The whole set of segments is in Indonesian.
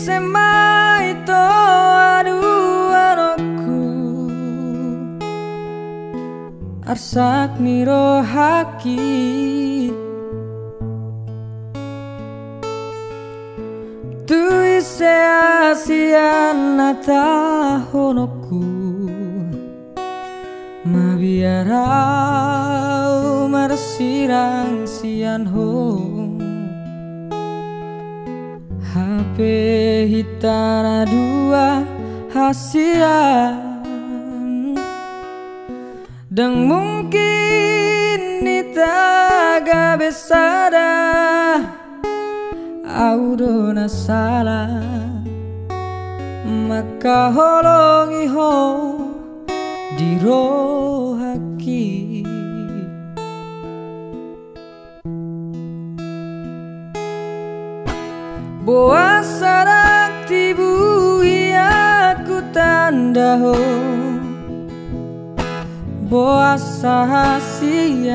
semai to aduh anakku arsak niro haki tu ise asian nata honoku mabiarau marsirang sian hong HP hitana dua hasian dan mungkin nitaga besada audona salah maka holongi ho di rohaki boa sarak tibu aku tanda ho boa sahasian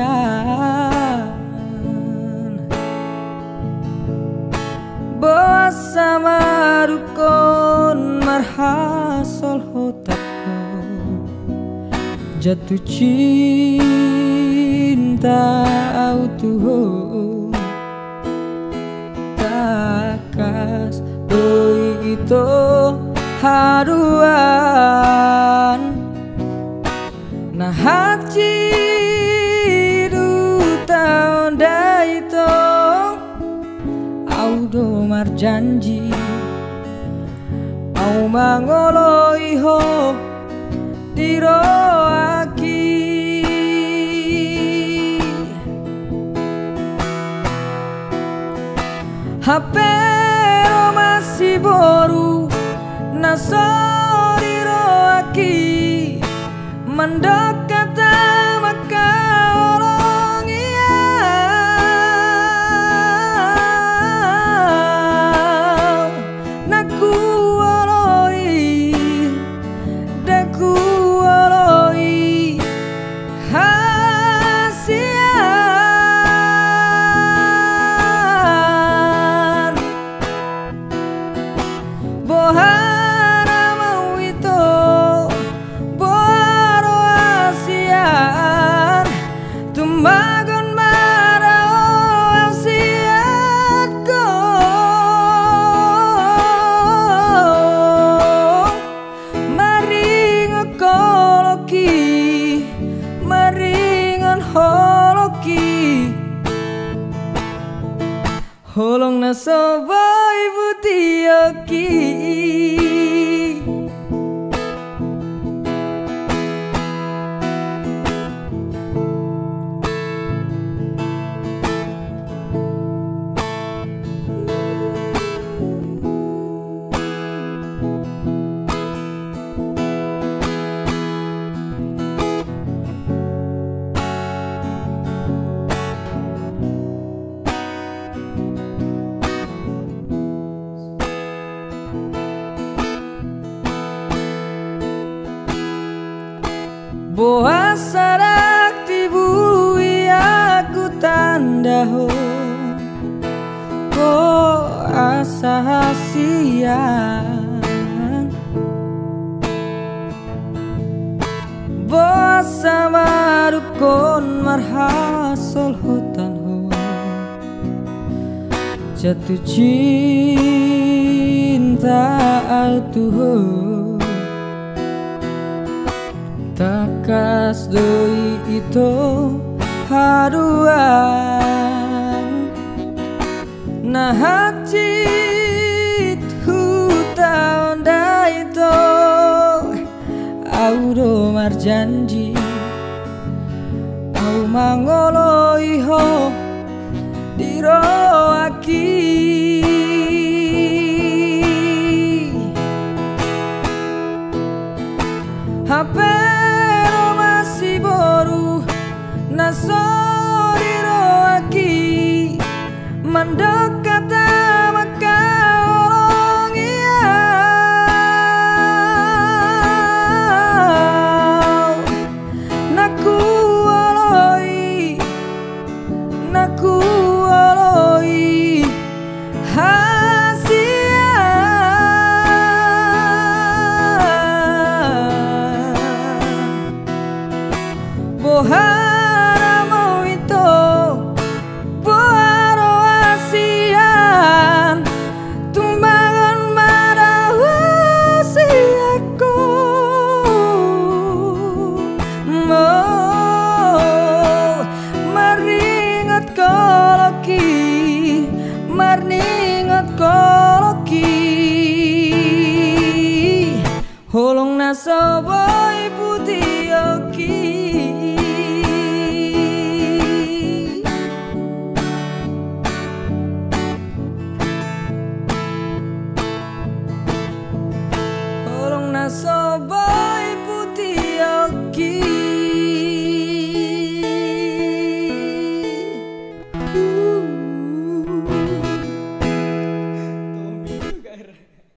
boa sama rukun marhasol hotakku jatuh cinta autuh takas doi itu haruan nah haji du tahun dah itu audo marjanji au mangoloi ho diroaki HP masih boru nasori roaki mendekat maka orang iya naku waloi daku waloi hasian bohana mau itu boharo hasian tumbagon marao hasian ko maringo koloki maringon holoki holong nasoboy butioki boa sarak tibu aku tanda ho boa sahasian boa sama rukun marhasol hutan ho jatuh cinta autuh takas doi itu haruan nah hajit hutang dah itu audo marjanji au mangoloi ho diroaki HP masih boru nasori roaki mendekat maka orang iya naku waloi Sapa ibu diyoki